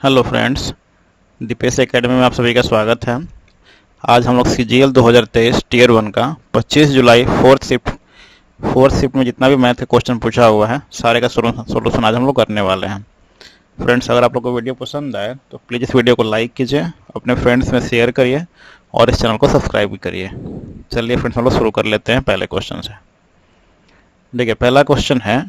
Hello friends, Dipesh academy में आप सभी का स्वागत है। आज हम लोग सीजीएल 2023 टीयर 1 का 25 जुलाई फोर्थ शिफ्ट में जितना भी मैथ का क्वेश्चन पूछा हुआ है सारे का सोल्यूशन आज हम लोग करने वाले हैं। फ्रेंड्स, अगर आप लोग को वीडियो पसंद आए तो प्लीज़ इस वीडियो को लाइक कीजिए, अपने फ्रेंड्स में शेयर करिए और इस चैनल को सब्सक्राइब भी करिए। चलिए फ्रेंड्स, हम लोग शुरू कर लेते हैं पहले क्वेश्चन से। देखिए, पहला क्वेश्चन है,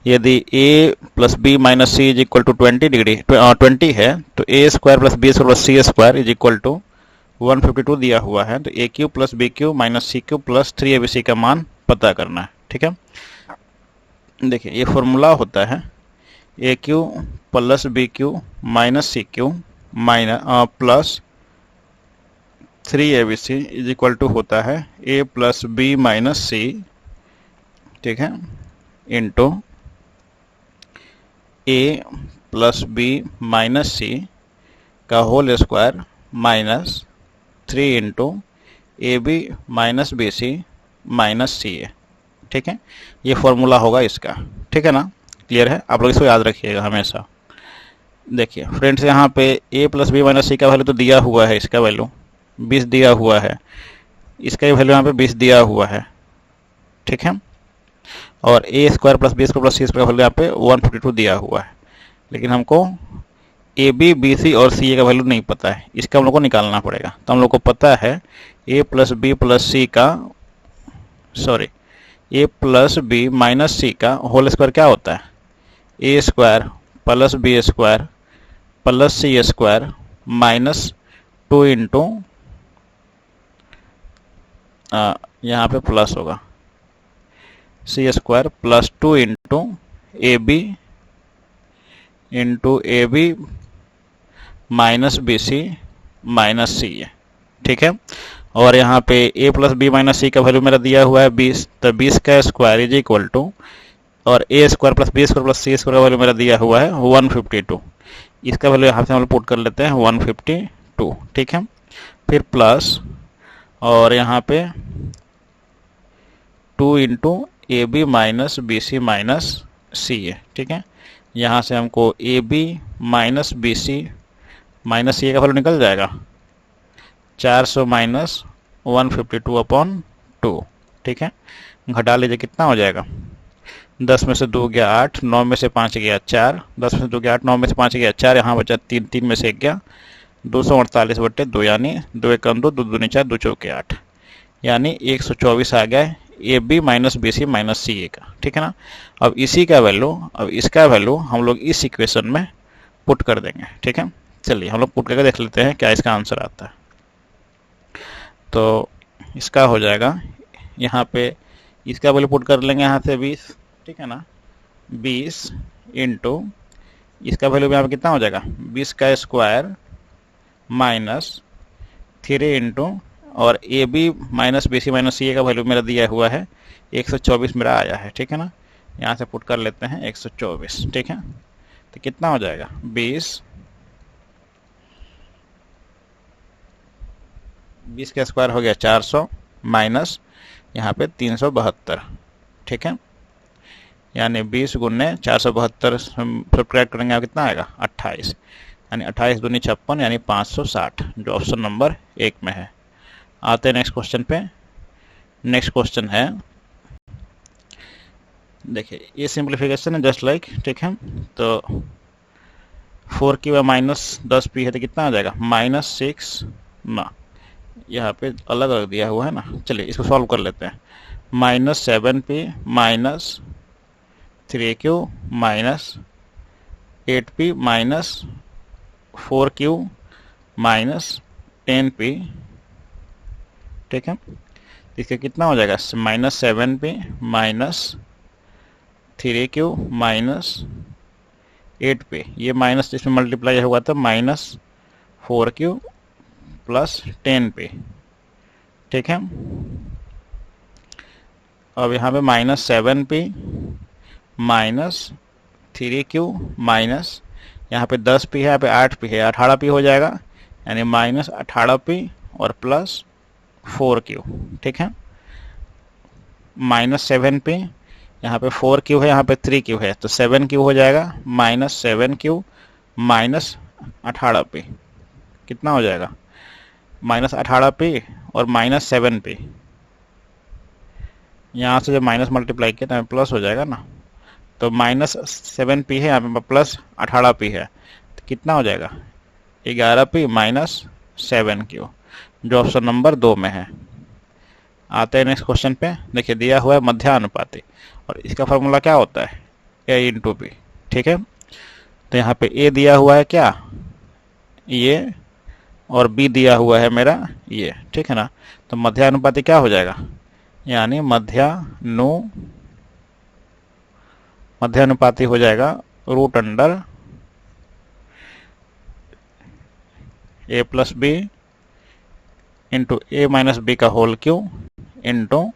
यदि a plus B minus C is equal to 20 है तो A square plus B square plus C square is equal to 152 दिया हुआ है। तो A cube plus B cube minus C cube plus 3abc का मान पता करना है। ठीक है, देखिए ये फॉर्मूला होता है A cube plus B cube minus C cube plus 3abc is equal to होता है A plus B minus C, ठीक है, into A plus B minus C का whole square minus 3 into A B minus B C minus C A. ठीक है, ये formula होगा इसका। ठीक है ना, क्लियर है? आप लोग इसको याद रखिएगा हमेशा। देखिए फ्रेंड्स, यहाँ पे A plus B minus C का वैल्यू तो दिया हुआ है, इसका वैल्यू 20 दिया हुआ है, इसका वैल्यू यहाँ पे 20 दिया हुआ है। ठीक है, और A square plus B square plus C square का वैल्यू यहाँ पे 152 दिया हुआ है, लेकिन हमको ए बी बी सी और सी ए का वैल्यू नहीं पता है, इसका हम लोग को निकालना पड़ेगा। तो हम लोग को पता है A plus B plus C का A plus B minus C का होल स्क्वायर क्या होता है, A square plus B square plus C square minus 2 into यहाँ पे प्लस होगा C square plus 2 into A B minus B C minus C है। ठीक है, और यहाँ पे A plus B minus C का वैल्यू मेरा दिया हुआ है 20, तो 20 का स्क्वायर इज इक्वल टू, और A square plus B square plus C square का वैल्यू मेरा दिया हुआ है 152। इसका वैल्यू यहाँ से हम लोग पुट कर लेते हैं 152। ठीक है, फिर प्लस, और यहाँ पे 2 into A B minus B C minus C है। ठीक है, यहाँ से हमको A B minus B C minus C का वैल्यू निकल जाएगा 400 माइनस 152/2। ठीक है, घटा लीजिए कितना हो जाएगा, 10 में से 2 गया 8, 9 में से 5 गया 4, 10 में से 2 गया 8, 9 में से 5 गया 4, यहाँ बचा 3, 3 में से 1 गया 248/2, यानी 2 1 2, 2 2 4, 2 4 8, यानी 124 आ गया A B minus B C minus C A का। ठीक है ना, अब इसका वैल्यू हम लोग इस इक्वेशन में पुट कर देंगे। ठीक है, चलिए हम लोग पुट करके देख लेते हैं क्या इसका आंसर आता है। तो इसका हो जाएगा, यहाँ पे इसका वैल्यू पुट कर लेंगे यहाँ से 20। ठीक है ना, 20 इंटू इसका वैल्यू यहाँ पे कितना हो जाएगा, 20 का स्क्वायर माइनस 3 इंटू, और A B minus B C minus C A का वैल्यू मेरा दिया हुआ है 124 मेरा आया है। ठीक है ना, यहाँ से पुट कर लेते हैं 124। ठीक है, तो कितना हो जाएगा, 20 का स्क्वायर हो गया 400 माइनस यहाँ पे 372। ठीक है, यानी 20 गुने 472 सब्ट्रैक्ट करेंगे आप कितना आएगा, 28, यानी 28 दूनी 56, यानी 560, जो ऑप्शन नंबर 1 में है। आते हैं नेक्स्ट क्वेश्चन पे। नेक्स्ट क्वेश्चन है, देखिए ये सिंप्लीफिकेशन है जस्ट लाइक। ठीक है, तो 4q माइनस 10p है तो कितना आ जाएगा, -6 ना, यहाँ पे अलग अलग दिया हुआ है ना। चलिए इसको सॉल्व कर लेते हैं। -7p minus 3q minus 8p minus 4q minus 10p। ठीक है, इसका कितना हो जाएगा, -7p minus 3q minus 8p, ये माइनस इसमें मल्टीप्लाई हुआ था -4q प्लस 10p। ठीक है, अब यहाँ पे -7p माइनस 3q माइनस, यहाँ पे 10p है, यहाँ पे 8p है, 18p हो जाएगा, यानी -18p और प्लस 4q। ठीक है, -7p, यहाँ पे 4q है, यहाँ पे 3q है, तो 7q हो जाएगा, -7q माइनस 18p, कितना हो जाएगा, माइनस 18p और माइनस 7p। यहाँ से जब माइनस मल्टीप्लाई किया तो हमें प्लस हो जाएगा ना, तो माइनस 7p है, यहाँ पे प्लस 18p है, तो कितना हो जाएगा 11p माइनस 7q, जो ऑप्शन नंबर 2 में है। आते हैं नेक्स्ट क्वेश्चन पे। देखिए दिया हुआ है मध्यानुपाती, और इसका फॉर्मूला क्या होता है, a इंटू बी। ठीक है, तो यहाँ पे a दिया हुआ है क्या, ये, और b दिया हुआ है मेरा ये। ठीक है ना, तो मध्यानुपाती क्या हो जाएगा, यानी मध्यानुपाती हो जाएगा root under a plus B into A minus B का whole cube into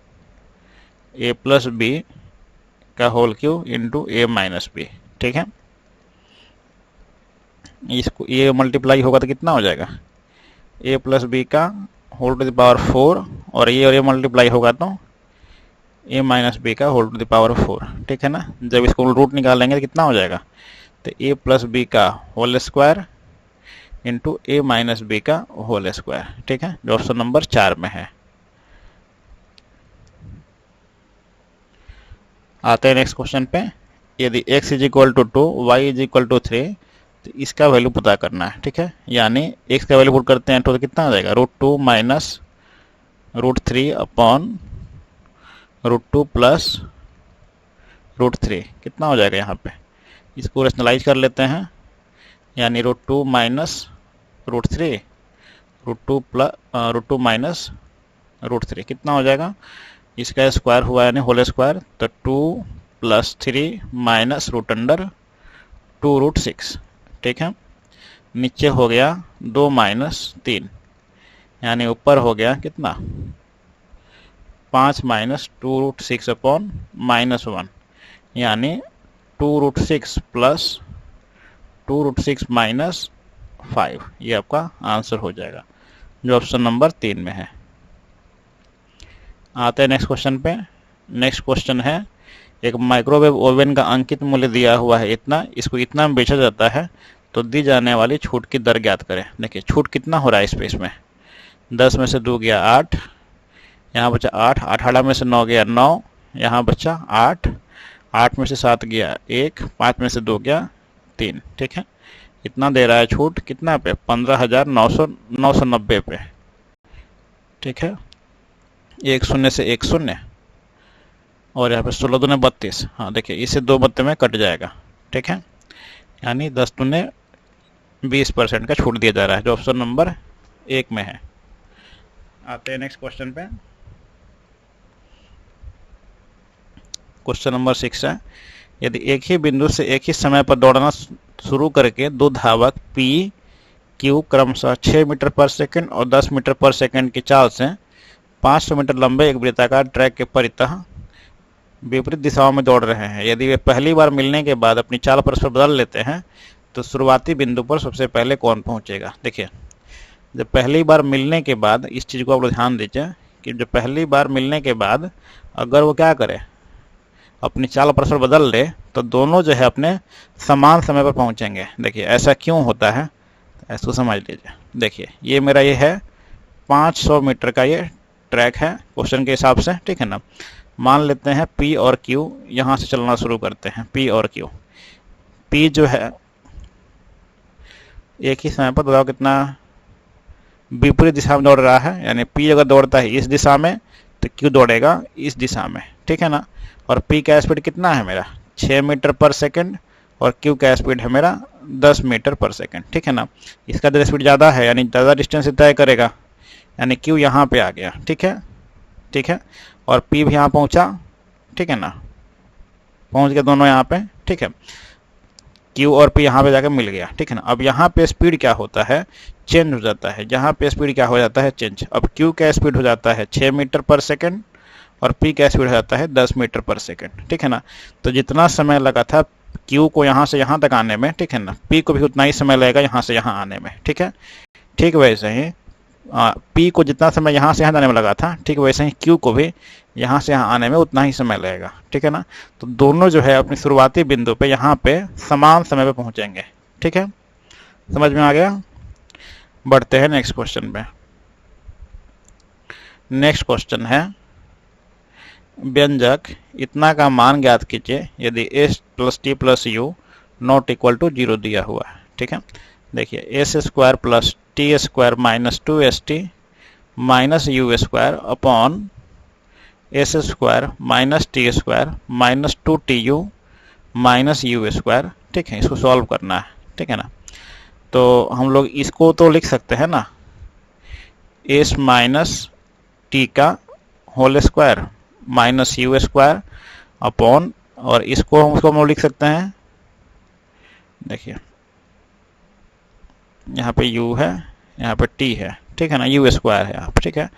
A plus B का whole cube into A minus B. ठीक है, इसको ये मल्टीप्लाई होगा तो कितना हो जाएगा, ए प्लस बी का होल टू द पावर 4, और ये मल्टीप्लाई होगा तो ए माइनस बी का होल टू द पावर 4। ठीक है ना, जब इसको रूट निकालेंगे तो कितना हो जाएगा, तो ए प्लस बी का whole square into A minus B का होल स्क्वायर। ठीक है, जो ऑप्शन नंबर 4 में है। आते हैं नेक्स्ट क्वेश्चन पे। यदि x is equal to 2, Y is equal to 3, तो इसका वैल्यू पता करना है। ठीक है, यानी x का वैल्यू पुट करते हैं तो कितना आ जाएगा, √2 माइनस √3 अपॉन √2 प्लस √3, कितना हो जाएगा यहाँ पे, इसको रेशनलाइज कर लेते हैं, यानी √2 माइनस √3, √2 माइनस √3 कितना हो जाएगा, इसका स्क्वायर हुआ यानी होल स्क्वायर, तो 2 प्लस 3 माइनस रूट अंडर 2√6। ठीक है, नीचे हो गया 2 माइनस 3, यानी ऊपर हो गया कितना 5 माइनस 2√6 अपॉन माइनस 1, यानी 2√6 प्लस 2√6 माइनस 5, ये आपका आंसर हो जाएगा, जो ऑप्शन नंबर 3 में है। आते हैं नेक्स्ट क्वेश्चन पे। नेक्स्ट क्वेश्चन है, एक माइक्रोवेव ओवन का अंकित मूल्य दिया हुआ है इतना, इसको इतना में बेचा जाता है, तो दी जाने वाली छूट की दर ज्ञात करें। देखिए छूट कितना हो रहा है इस पे, इसमें 10 में से 2 गया 8, यहाँ बचा 8, 18 में से 9 गया 9, यहाँ बचा 8, 8 में से 7 गया 1, 5 में से 2 गया 3। ठीक है, इतना दे रहा है छूट, कितना पे, 15,990 पे। ठीक है, 1 शून्य से 1 शून्य, और यहाँ पे 16 दूने 32, हाँ देखिए इससे 2 बत्ते में कट जाएगा। ठीक है, यानी 10 दूने 20% का छूट दिया जा रहा है, जो ऑप्शन नंबर 1 में है। आते हैं नेक्स्ट क्वेश्चन पे। क्वेश्चन नंबर 6 है, यदि एक ही बिंदु से एक ही समय पर दौड़ना शुरू करके 2 धावक P, Q क्रमशः 6 मीटर पर सेकंड और 10 मीटर पर सेकंड की चाल से 500 मीटर लंबे एक वृत्ताकार ट्रैक के परितः विपरीत दिशाओं में दौड़ रहे हैं, यदि वे पहली बार मिलने के बाद अपनी चाल परस्पर बदल लेते हैं, तो शुरुआती बिंदु पर सबसे पहले कौन पहुंचेगा। देखिए जब पहली बार मिलने के बाद, इस चीज़ को आप लोग ध्यान दीजिए कि जब पहली बार मिलने के बाद अगर वो क्या करे, अपनी चाल परस्पर बदल ले, तो दोनों जो है अपने समान समय पर पहुंचेंगे। देखिए ऐसा क्यों होता है, इसको समझ लीजिए। देखिए ये मेरा ये है 500 मीटर का ये ट्रैक है क्वेश्चन के हिसाब से। ठीक है ना, मान लेते हैं P और Q यहाँ से चलना शुरू करते हैं। P और Q, P जो है एक ही समय पर बताओ कितना विपरीत दिशा में दौड़ रहा है, यानी P अगर दौड़ता है इस दिशा में तो Q दौड़ेगा इस दिशा में। ठीक है ना, और P का स्पीड कितना है मेरा 6 मीटर पर सेकंड, और Q का स्पीड है मेरा 10 मीटर पर सेकंड। ठीक है ना, इसका जो स्पीड ज़्यादा है यानी ज़्यादा डिस्टेंस तय करेगा, यानी Q यहाँ पे आ गया। ठीक है, ठीक है, और P भी यहाँ पहुँचा। ठीक है ना, पहुँच गए दोनों यहाँ पे। ठीक है, Q और P यहाँ पे जाकर मिल गया। ठीक है ना, अब यहाँ पे स्पीड क्या होता है, चेंज हो जाता है। यहाँ पे स्पीड क्या हो जाता है, चेंज। अब Q का स्पीड हो जाता है 6 मीटर पर सेकंड और P का स्पीड हो जाता है 10 मीटर पर सेकंड। ठीक है ना, तो जितना समय लगा था Q को यहाँ से यहाँ तक आने में, ठीक है ना, P को भी उतना ही समय लगेगा यहाँ से यहाँ आने में। ठीक है, ठीक वैसे ही P को जितना समय यहाँ से यहाँ जाने में लगा था, ठीक वैसे ही Q को भी यहाँ से यहाँ आने में उतना ही समय लगेगा। ठीक है ना, तो दोनों जो है अपनी शुरुआती बिंदु पे यहाँ पे समान समय पे पहुँचेंगे। ठीक है, समझ में आ गया। बढ़ते हैं नेक्स्ट क्वेश्चन पे। नेक्स्ट क्वेश्चन है व्यंजक इतना का मान ज्ञात कीजिए यदि s plus T plus U not equal to 0 दिया हुआ है। ठीक है, देखिए S square plus T square minus 2st minus U square upon S square minus T square minus 2tu minus U square. ठीक है, इसको सॉल्व करना है। ठीक है ना, तो हम लोग इसको तो लिख सकते हैं ना, एस माइनस टी का whole square minus U square upon, और इसको हम लोग लिख सकते हैं, देखिए यहाँ पे u है, यहाँ पे t है। ठीक है ना, यू स्क्वायर है आप। ठीक है,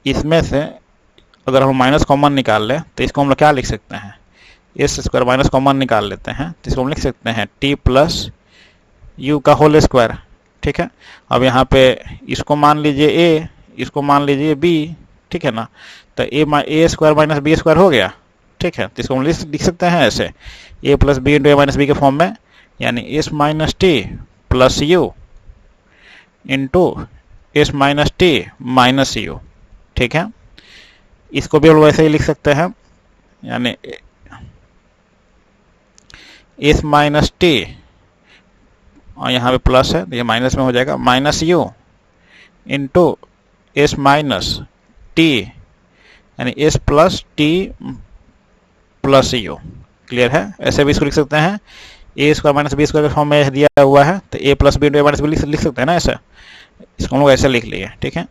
इसमें से अगर हम माइनस कॉमन निकाल लें तो इसको हम लोग क्या लिख सकते हैं, एस स्क्वायर माइनस कॉमन निकाल लेते हैं तो इसको हम लिख सकते हैं t प्लस यू का होल स्क्वायर। ठीक है, अब यहाँ पे इसको मान लीजिए a, इसको मान लीजिए b। ठीक है ना, तो A square minus B square हो गया। ठीक है, तो इसको हम लिख सकते हैं ऐसे a plus B into A minus B के फॉर्म में, यानी S minus T plus U into S minus T minus U. ठीक है, इसको भी हम वैसे ही लिख सकते हैं, यानी एस माइनस टी, और यहाँ पे प्लस है तो ये माइनस में हो जाएगा, minus U into S minus T, यानी S plus T plus U. Clear है, ऐसे भी इसको लिख सकते हैं, A square minus B square के फॉर्म में दिया हुआ है तो A plus B into A minus B लिख सकते हैं ना ऐसे, इसको हम लोग ऐसे लिख लिए। ठीक है,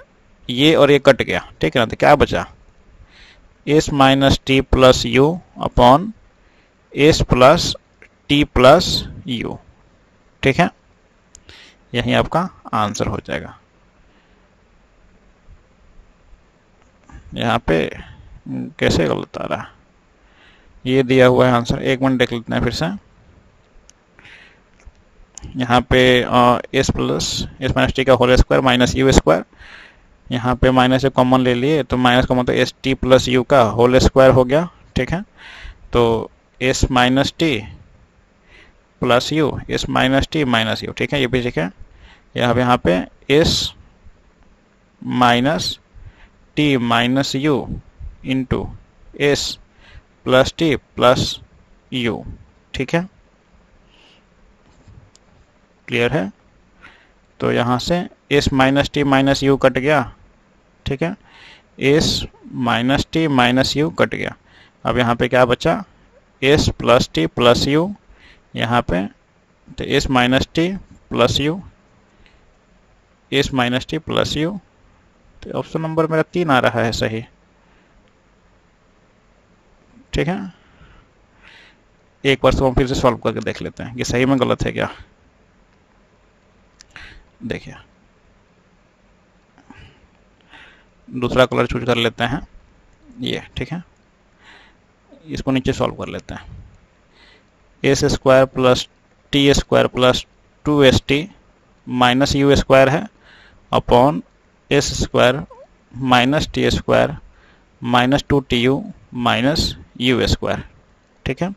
ये और ये कट गया। ठीक है ना, तो क्या बचा, S minus T plus you upon S plus T plus U. ठीक है, यही आपका आंसर हो जाएगा। यहाँ पे कैसे गलत आ रहा है, ये दिया हुआ है आंसर, एक मिनट देख लेते हैं फिर से। यहाँ पे S plus S minus T का whole square minus U square, यहाँ पे माइनस से कॉमन ले लिए तो माइनस कॉमन तो एस टी प्लस यू का होल स्क्वायर हो गया। ठीक है, तो S minus T plus U, S minus T minus U. ठीक है, ये भी ठीक है। यहाँ पे S minus T minus U into S plus T plus U. ठीक है, क्लियर है। तो यहाँ से S minus T minus you cut गया। ठीक है, S minus T minus you cut गया। अब यहाँ पे क्या बचा, S plus T plus you, यहाँ पे तो S minus T plus U, S minus T plus you. तो ऑप्शन नंबर मेरा 3 आ रहा है सही। ठीक है, एक बार तो हम फिर से सॉल्व करके देख लेते हैं कि सही में गलत है क्या। देखिए दूसरा कलर चूज कर लेते हैं ये। ठीक है, इसको नीचे सॉल्व कर लेते हैं, S square plus T square plus 2st minus U square है upon S square minus T square minus 2tu minus U square. ठीक है,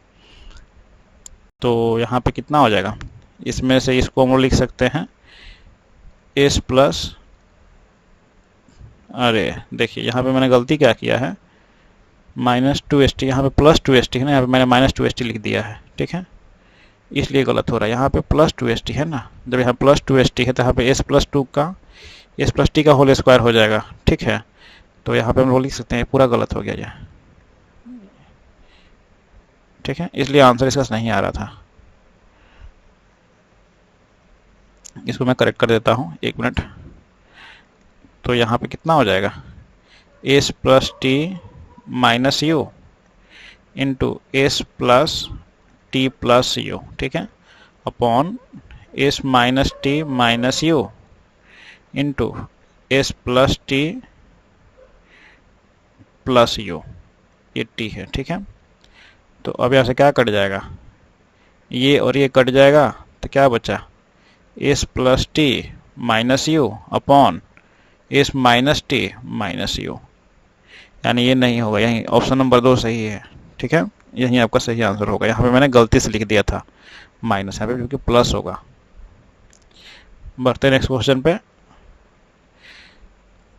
तो यहाँ पे कितना हो जाएगा, इसमें से इसको हम लिख सकते हैं एस प्लस, अरे देखिए यहाँ पे मैंने गलती क्या किया है, माइनस 2st, यहाँ पे प्लस 2st है ना, यहाँ पे मैंने माइनस 2st लिख दिया है। ठीक है, इसलिए गलत हो रहा है। यहाँ पे प्लस 2st है ना, जब यहाँ प्लस 2st है तो यहाँ पे एस प्लस टू का एस प्लस टी का होल स्क्वायर हो जाएगा। ठीक है, तो यहाँ पे हम लोग लिख सकते हैं पूरा गलत हो गया ये। ठीक है, इसलिए आंसर इसका नहीं आ रहा था। इसको मैं करेक्ट कर देता हूँ, एक मिनट। तो यहाँ पे कितना हो जाएगा, S plus T minus U into S plus T plus U. ठीक है, upon S minus T minus U into S plus T plus you, ये टी है। ठीक है, तो अब यहाँ से क्या कट जाएगा, ये और ये कट जाएगा तो क्या बचा, S plus T minus you upon S minus T minus you, यानी ये नहीं होगा, यही ऑप्शन नंबर 2 सही है। ठीक है, यही आपका सही आंसर होगा। यहाँ पे मैंने गलती से लिख दिया था माइनस, यहाँ पे क्योंकि प्लस होगा। बढ़ते नेक्स्ट क्वेश्चन पे।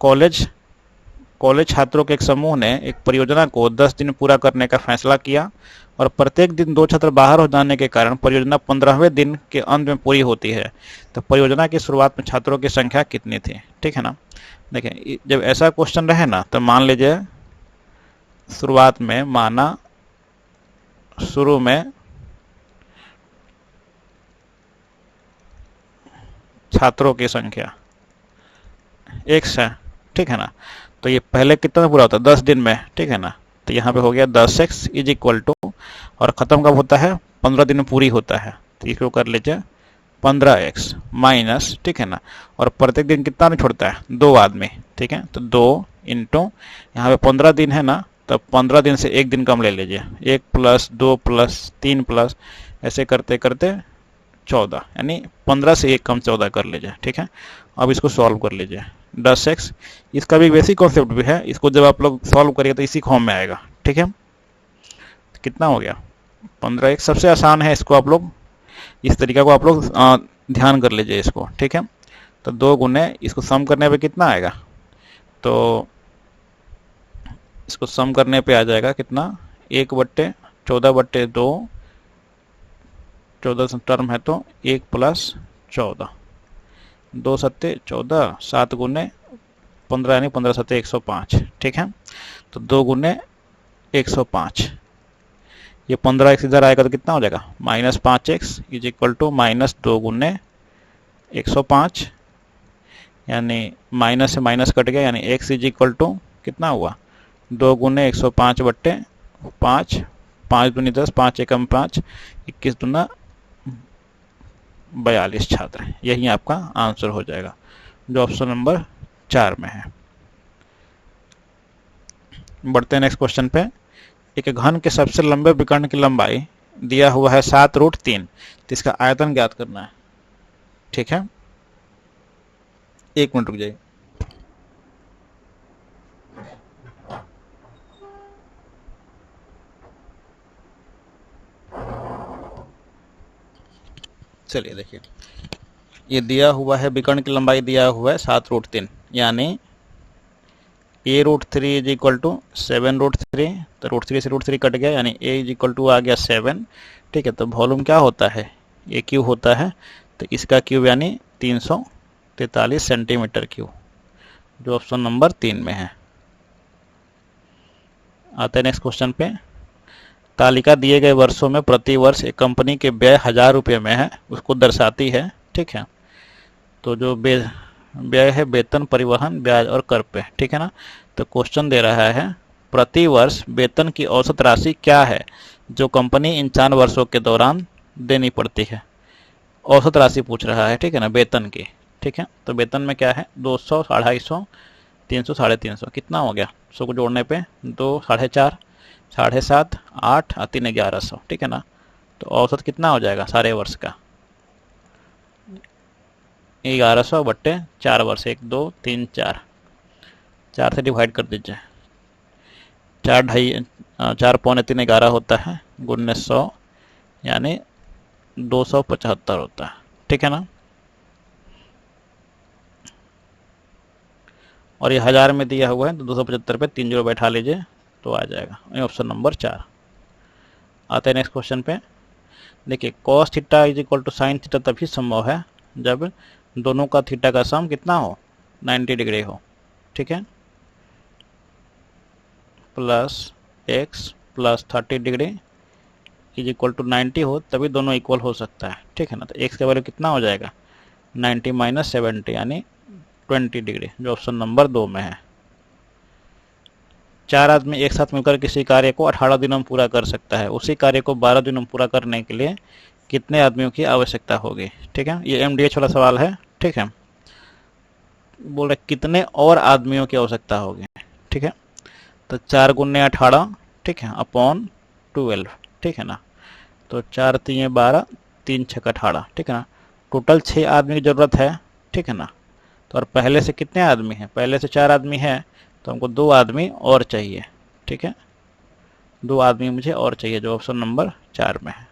कॉलेज छात्रों के एक समूह ने एक परियोजना को 10 दिन पूरा करने का फैसला किया और प्रत्येक दिन 2 छात्र बाहर हो जाने के कारण परियोजना 15वें दिन के अंत में पूरी होती है। तो परियोजना की शुरुआत में छात्रों की संख्या कितनी थी? ठीक है ना। देखिए, जब ऐसा क्वेश्चन रहे ना तो मान लीजिए शुरुआत में माना शुरू में छात्रों की संख्या x है, ठीक है ना। तो ये पहले कितना पूरा होता है? 10 दिन में, ठीक है ना। तो यहाँ पे हो गया 10x इज इक्वल टू, और ख़त्म कब होता है? 15 दिन में पूरी होता है। तो इसको कर लीजिए 15x माइनस, ठीक है ना। और प्रत्येक दिन कितना नहीं छोड़ता है? 2 आदमी, ठीक है। तो 2 इंटू यहाँ पे 15 दिन है ना, तो 15 दिन से 1 दिन कम ले लीजिए, 1 प्लस 2 प्लस 3 प्लस ऐसे करते करते 14, यानी 15 से 1 कम 14 कर लीजिए, ठीक है। अब इसको सॉल्व कर लीजिए 10x। इसका भी बेसिक कॉन्सेप्ट भी है, इसको जब आप लोग सॉल्व करिए तो इसी फॉर्म में आएगा, ठीक है। तो कितना हो गया? 15x। सबसे आसान है, इसको आप लोग इस तरीका को आप लोग ध्यान कर लीजिए इसको, ठीक है। तो 2 गुने इसको सम करने पे कितना आएगा? तो इसको सम करने पे आ जाएगा कितना? 1/14/2, 14 टर्म है तो 1 प्लस 14, 2 सत्ते 14, 7 गुने 15 यानी 15 सत्ते 105, ठीक है। तो 2 गुने 105, ये 15x इधर आएगा तो कितना हो जाएगा? -5x इज इक्वल टू -2 गुने 105, यानी माइनस से माइनस कट गया, यानी x इज इक्वल टू कितना हुआ? 2 गुने 105/5, 5 दूनी 10, 5 एकम 5, 21 दूना 42 छात्र। यही आपका आंसर हो जाएगा, जो ऑप्शन नंबर 4 में है। बढ़ते हैं नेक्स्ट क्वेश्चन पे। एक घन के सबसे लंबे विकर्ण की लंबाई दिया हुआ है 7√3, तो इसका आयतन ज्ञात करना है, ठीक है। 1 मिनट रुक जाइए। चलिए देखिए, ये दिया हुआ है विकर्ण की लंबाई दिया हुआ है 7√3, यानी a√3 इज इक्वल टू 7√3, तो √3 से √3 कट गया, यानी a इज इक्वल टू आ गया 7, ठीक है। तो वॉल्यूम क्या होता है? a क्यूब होता है, तो इसका क्यूब यानी 343 सेंटीमीटर क्यूब, जो ऑप्शन नंबर 3 में है। आते हैं नेक्स्ट क्वेश्चन पे। तालिका दिए गए वर्षों में प्रति वर्ष एक कंपनी के व्यय 1000 रुपये में है, उसको दर्शाती है, ठीक है। तो जो व्यय है वेतन, परिवहन, ब्याज और कर पे, ठीक है ना। तो क्वेश्चन दे रहा है प्रति वर्ष वेतन की औसत राशि क्या है जो कंपनी इन 4 वर्षों के दौरान देनी पड़ती है। औसत राशि पूछ रहा है, ठीक है ना, वेतन की, ठीक है। तो वेतन में क्या है? 200, 250, 300, 350, कितना हो गया? 100 को जोड़ने पे 2, 4.5, 7.5, 8 और 3, 1100, ठीक है ना। तो औसत कितना हो जाएगा सारे वर्ष का? 1100/4 वर्ष, 1, 2, 3, 4, 4 से डिवाइड कर दीजिए, 4 ढाई 4 पौने 3 11 होता है, गुने 100 यानी 275 होता है, ठीक है ना। और ये 1000 में दिया हुआ है, तो 275 पे 3 0 बैठा लीजिए तो आ जाएगा, ऑप्शन नंबर 4। आते हैं नेक्स्ट क्वेश्चन पे। देखिए, cos theta is equal to sine theta तभी संभव है जब दोनों का थीटा का सम कितना हो? 90 डिग्री हो, ठीक है। Plus x plus 30 degree is equal to 90 हो, तभी दोनों इक्वल हो सकता है, ठीक है ना। तो x का वैल्यू कितना हो जाएगा? 90 माइनस 70 यानी 20 डिग्री, जो ऑप्शन नंबर 2 में है। 4 आदमी एक साथ मिलकर किसी कार्य को 18 दिनों में पूरा कर सकता है, उसी कार्य को 12 दिनों में पूरा करने के लिए कितने आदमियों की आवश्यकता होगी, ठीक है। ये MDH वाला सवाल है, ठीक है। बोल रहे कितने और आदमियों की आवश्यकता होगी, ठीक है। तो 4 गुने 18, ठीक है, अपॉन 12, ठीक है ना। तो 4 3 12, 3 6 18, ठीक है ना। टोटल 6 आदमी की ज़रूरत है, ठीक है ना। तो और पहले से कितने आदमी हैं? पहले से 4 आदमी हैं, तो हमको 2 आदमी और चाहिए, ठीक है। 2 आदमी मुझे और चाहिए, जो ऑप्शन नंबर 4 में है।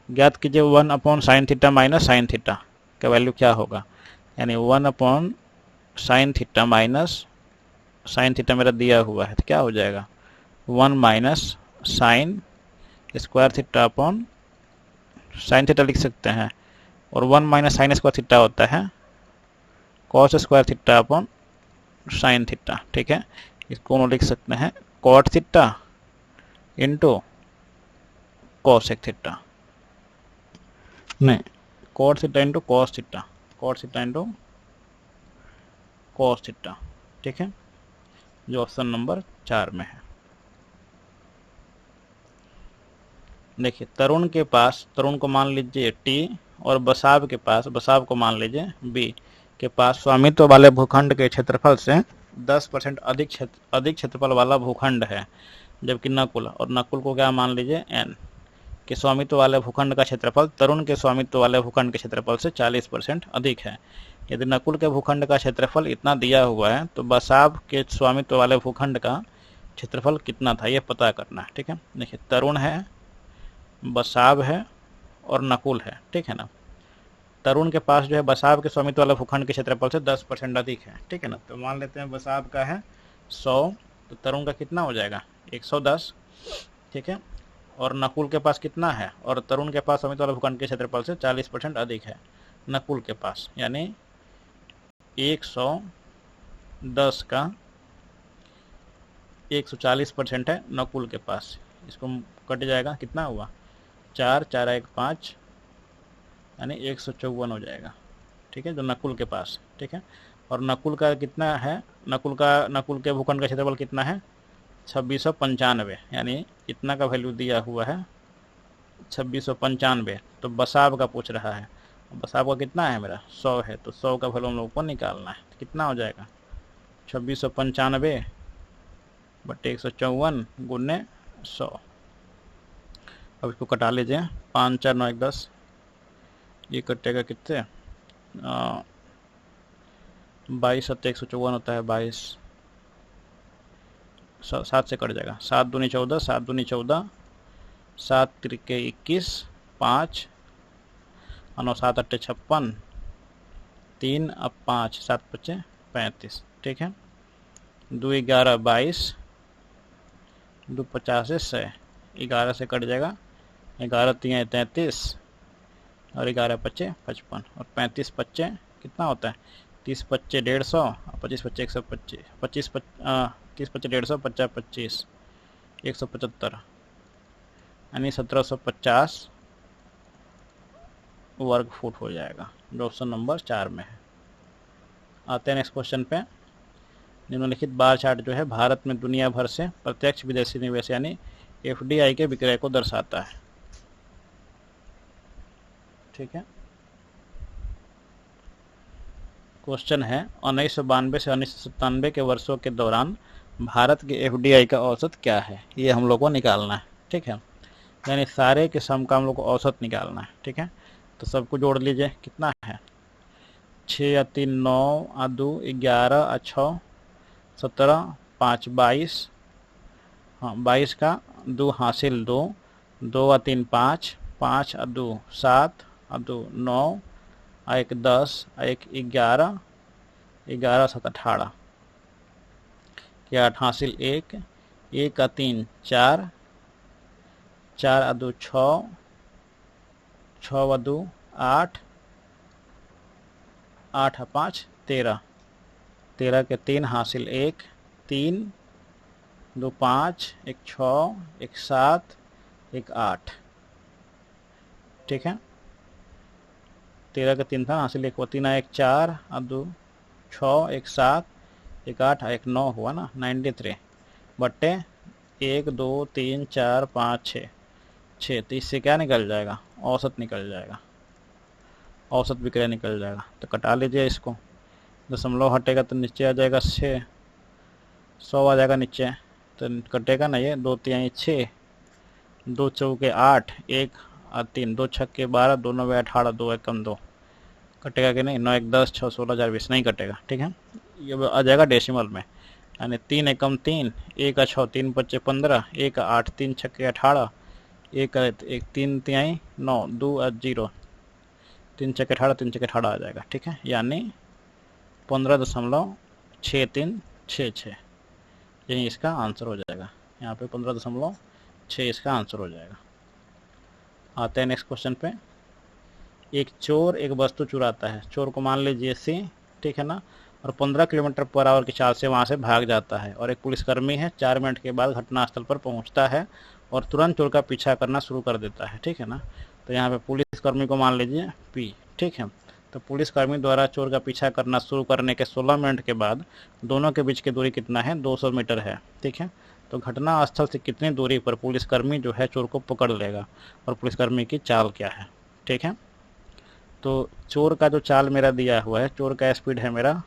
ज्ञात कीजिए 1/sin theta minus sine theta. का वैल्यू क्या होगा, यानी 1/sin θ माइनस sin θ मेरा दिया हुआ है तो क्या हो जाएगा 1 minus sine square theta upon sine theta लिख सकते हैं, और 1 माइनस साइन स्क्वायर थीटा होता है cos square theta upon sine theta. ठीक है, इसको हम लिख सकते हैं cot theta into cosec theta, नहीं cot theta into cos theta, cot theta into cos theta. ठीक है, जो ऑप्शन नंबर 4 में है। देखिए तरुण के पास, तरुण को मान लीजिए टी, और बसाव के पास, बसाव को मान लीजिए बी के पास स्वामित्व वाले भूखंड के क्षेत्रफल से 10% अधिक क्षेत्रफल वाला भूखंड है, जबकि नकुल, और नकुल को क्या मान लीजिए एन के स्वामित्व वाले भूखंड का क्षेत्रफल तरुण के स्वामित्व वाले भूखंड के क्षेत्रफल से 40% अधिक है। यदि नकुल के भूखंड का क्षेत्रफल इतना दिया हुआ है तो बसाव के स्वामित्व वाले भूखंड का क्षेत्रफल कितना था ये पता करना है। ठीक है, देखिए तरुण है, बसाव है और नकुल है। ठीक है ना, तरुण के पास जो है बसाव के स्वामित्व वाले भूखंड के क्षेत्रफल से 10% अधिक है। ठीक है ना, तो मान लेते हैं बसाव का है 100, तो तरुण का कितना हो जाएगा 110। ठीक है, और नकुल के पास कितना है, और तरुण के पास स्वामित्व वाले भूखंड के क्षेत्रफल से 40% अधिक है नकुल के पास, यानी 110 का 140% है नकुल के पास। इसको कट जाएगा, कितना हुआ 4 4 1 5, यानी 154 हो जाएगा। ठीक है, जो नकुल के पास। ठीक है, और नकुल का कितना है, नकुल के भूखंड का क्षेत्रफल कितना है 2695, यानी इतना का वैल्यू दिया हुआ है 2695। तो बसाव का पूछ रहा है, बसाव का कितना है मेरा 100 है, तो 100 का वैल्यू हम लोग को निकालना है। तो कितना हो जाएगा 2695 बटे 154 गुने 100। अब इसको कटा लीजिए, 5 4 9 1 10, ये कटेगा कितने 22 7 154 होता है 22, 7 से कट जाएगा, 7 दूनी 14, 7 दूनी 14, 7 त्रिके 21, 5 9 7 8 56, 3 अब 5 7 5 35। ठीक है, 2 11 22, 2 50 100, 11 से कट जाएगा, 11 3 33, और 11 5 55, और 35 5 कितना होता है 30 5 150, और 25 5 125, 30 5 150, 50 25 175, यानी 1750 वर्ग फुट हो जाएगा, जो ऑप्शन नंबर 4 में है। आते हैं नेक्स्ट क्वेश्चन पे। निम्नलिखित बार चार्ट जो है भारत में दुनिया भर से प्रत्यक्ष विदेशी निवेश यानी एफडीआई के विक्रय को दर्शाता है। ठीक है, क्वेश्चन है 1992 से 1997 के वर्षों के दौरान भारत के एफडीआई का औसत क्या है, ये हम लोग को निकालना है। ठीक है, यानी सारे के सम का हम लोग को औसत निकालना है। ठीक है, तो सबको जोड़ लीजिए, कितना है 6 या 3 9 आ 2 11 आ 6 17 5 22, हाँ 22 का 2 हासिल 2 2 आ 3 5 5 आ 2 7 आ 2 9 आ 1 10 आ 1 11 11 7 18 के 8 हासिल 1 1 आ 3 4 4 आ 2 6 6 आ 2 8 8 आ 5 13 13 के 3 हासिल 1 3 2 5 1 6 1 7 1 8। ठीक है, 13 का 3 था हासिल 1 3 1 4 अब 2 6 1 7 1 8 1 9 हुआ ना 93 बट्टे 1 2 3 4 5 6 6, तो इससे क्या निकल जाएगा औसत निकल जाएगा, औसत विक्रय निकल जाएगा। तो कटा लीजिए इसको, दशमलव हटेगा तो नीचे आ जाएगा 6, 100 आ जाएगा नीचे, तो कटेगा ना ये 2 3 6, 2 चौके 8 1 और 3 2 छक्के 12 2 9 18 2 1 2, कटेगा कि नहीं 9 1 10 6 16 4 20 नहीं कटेगा। ठीक है, ये आ जाएगा डेसिमल में, यानी 3 एकम 3 1 6 3 5 15 1 8 3 छक्के 18 1 1 3 3 9 2 0 3 चक्के 18, 3 चक्के 18 आ जाएगा, ठीक है, यानी 15.6366, यही इसका आंसर हो जाएगा। यहाँ पे 15.6 इसका आंसर हो जाएगा। आते हैं नेक्स्ट क्वेश्चन पे। एक चोर एक वस्तु चुराता है। चोर को मान लीजिए सी, ठीक है ना, और 15 किलोमीटर पर आवर की चाल से वहाँ से भाग जाता है। और एक पुलिसकर्मी है, 4 मिनट के बाद घटनास्थल पर पहुँचता है और तुरंत चोर का पीछा करना शुरू कर देता है, ठीक है ना। तो यहाँ पे पुलिसकर्मी को मान लीजिए पी, ठीक है। तो पुलिसकर्मी द्वारा चोर का पीछा करना शुरू करने के 16 मिनट के बाद दोनों के बीच की दूरी कितना है, 200 मीटर है, ठीक है। तो घटना स्थल से कितनी दूरी पर पुलिसकर्मी जो है चोर को पकड़ लेगा और पुलिसकर्मी की चाल क्या है, ठीक है। तो चोर का जो चाल मेरा दिया हुआ है, चोर का स्पीड है मेरा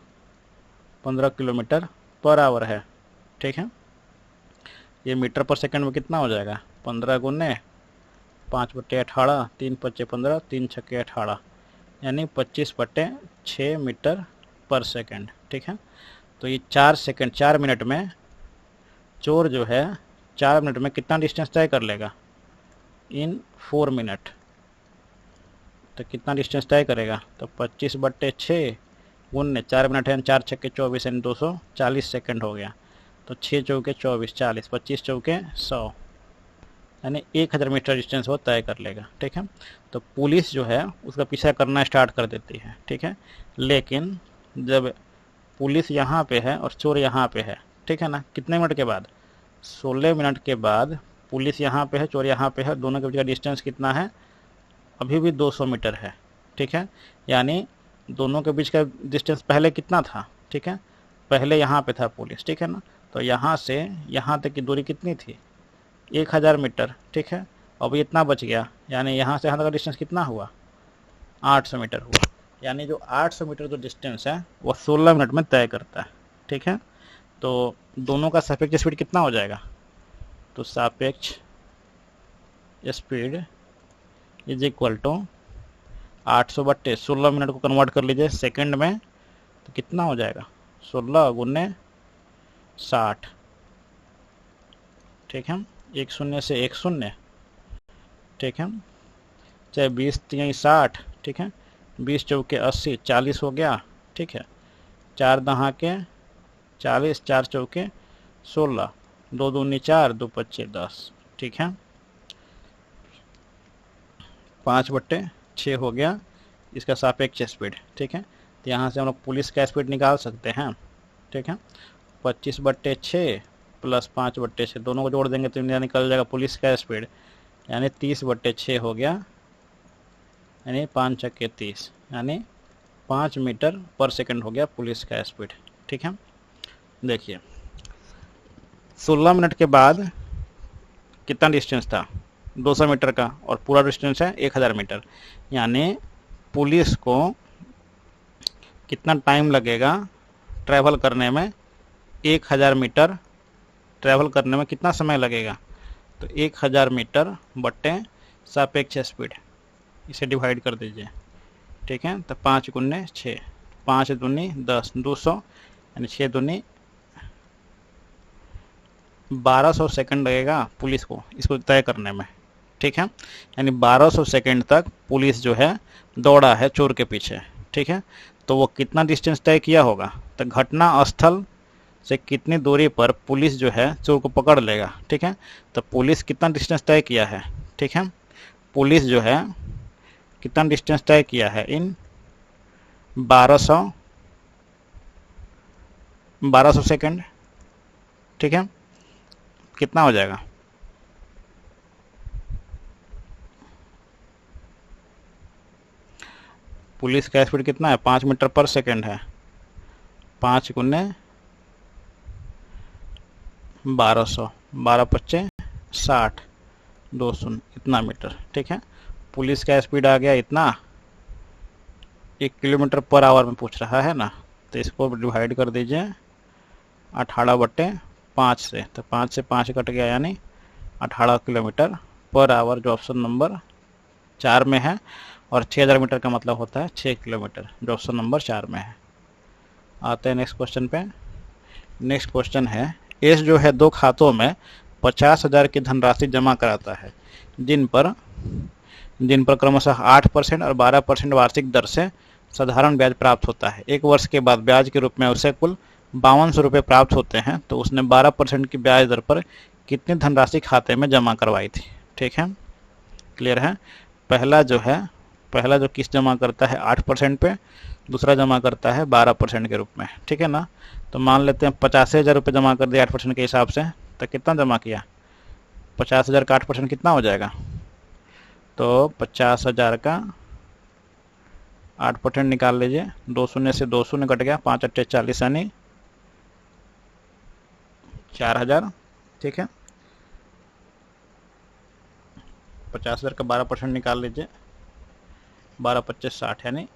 15 किलोमीटर पर आवर है, ठीक है। ये मीटर पर सेकंड में कितना हो जाएगा, 15 गुने 5/18, 3×5 = 15, 3 छक्के 18, यानी 25/6 मीटर पर सेकंड, ठीक है। तो ये 4 मिनट में चोर जो है 4 मिनट में कितना डिस्टेंस तय कर लेगा, इन 4 मिनट। तो कितना डिस्टेंस तय करेगा, तो 25/6 गुने 4 मिनट है, 4 छक्के 24 यानी 240 सेकंड हो गया। तो 6 चौके 24, 40, 25 चौके 100, यानी 1000 मीटर डिस्टेंस वो तय कर लेगा, ठीक है। तो पुलिस जो है उसका पीछा करना स्टार्ट कर देती है, ठीक है। लेकिन जब पुलिस यहाँ पे है और चोर यहाँ पे है, ठीक है ना, कितने मिनट के बाद, 16 मिनट के बाद पुलिस यहाँ पे है, चोर यहाँ पे है, दोनों के बीच का डिस्टेंस कितना है, अभी भी 200 मीटर है, ठीक है। यानी दोनों के बीच का डिस्टेंस पहले कितना था, ठीक है, पहले यहाँ पे था पुलिस, ठीक है ना। तो यहाँ से यहाँ तक की दूरी कितनी थी, 1000 मीटर, ठीक है। अब इतना बच गया, यानी यहाँ से यहाँ तक का डिस्टेंस कितना हुआ, 800 मीटर हुआ। यानी जो 800 मीटर जो डिस्टेंस है वो 16 मिनट में तय करता है, ठीक है। तो दोनों का सापेक्ष स्पीड कितना हो जाएगा, तो सापेक्ष speed is equal to 800/16 minute को कन्वर्ट कर लीजिए सेकंड में, तो कितना हो जाएगा, 16 गुने 60, ठीक है, 1 शून्य से 1 शून्य, ठीक है, चाहे 20 3 60, ठीक है, 20 चौके 80, 40 हो गया, ठीक है, 4 दहाके 40, 4 चौके 16, 2 दूनी 4, 2 पच्चे 10, ठीक है, 5/6 हो गया इसका सापेक्ष स्पीड, ठीक है। तो यहाँ से हम लोग पुलिस का स्पीड निकाल सकते हैं, ठीक है। 25/6 प्लस 5/6 दोनों को जोड़ देंगे तो निकल जाएगा पुलिस का स्पीड, यानी 30/6 हो गया, यानी 5 छक्के 30, यानी 5 मीटर पर सेकंड हो गया पुलिस का स्पीड, ठीक है। देखिए 16 मिनट के बाद कितना डिस्टेंस था, 200 मीटर का, और पूरा डिस्टेंस है 1000 मीटर, यानी पुलिस को कितना टाइम लगेगा ट्रैवल करने में, 1000 मीटर ट्रैवल करने में कितना समय लगेगा, तो 1000 मीटर बट्टे सापेक्ष स्पीड, इसे डिवाइड कर दीजिए, ठीक है। तो 5 गुने 6, 5 दूनी 10, 200, यानी 6 दूनी 1200 सेकंड लगेगा पुलिस को इसको तय करने में, ठीक है। यानी 1200 सेकंड तक पुलिस जो है दौड़ा है चोर के पीछे, ठीक है। तो वो कितना डिस्टेंस तय किया होगा, तो घटना स्थल से कितनी दूरी पर पुलिस जो है चोर को पकड़ लेगा, ठीक है। तो पुलिस कितना डिस्टेंस तय किया है, ठीक है, पुलिस जो है कितना डिस्टेंस तय किया है, इन 1200 सेकंड, ठीक है। कितना हो जाएगा, पुलिस का स्पीड कितना है, 5 मीटर पर सेकंड है, 5 गुने 1200, 12×5 = 60, 200 इतना मीटर, ठीक है। पुलिस का स्पीड आ गया इतना, 1 किलोमीटर पर आवर में पूछ रहा है ना, तो इसको डिवाइड कर दीजिए 18/5 से, तो 5 से 5 कट गया, यानी 18 किलोमीटर पर आवर, जो ऑप्शन नंबर 4 में है। और 6000 मीटर का मतलब होता है 6 किलोमीटर, जो ऑप्शन नंबर 4 में है। आते हैं नेक्स्ट क्वेश्चन पे। नेक्स्ट क्वेश्चन है, एस जो है 2 खातों में 50,000 की धनराशि जमा कराता है, जिन पर क्रमशः 8% और 12% वार्षिक दर से साधारण ब्याज प्राप्त होता है। 1 वर्ष के बाद ब्याज के रूप में उसे कुल 5200 रुपये प्राप्त होते हैं, तो उसने 12% की ब्याज दर पर कितनी धनराशि खाते में जमा करवाई थी। ठीक है, क्लियर है। पहला जो किस्त जमा करता है 8% पे, दूसरा जमा करता है 12% के रूप में। ठीक है ना। तो मान लेते हैं 85,000 रुपये जमा कर दिया 8% के हिसाब से, तो कितना जमा किया, 50,000 का 8% कितना हो जाएगा, तो 50,000 का 8% निकाल लीजिए, 2 शून्य से 2 शून्य कट गया, 5 अट्ठे 40 यानी 4,000। ठीक है, 50,000 का 12% निकाल लीजिए, 12 25 60 यानी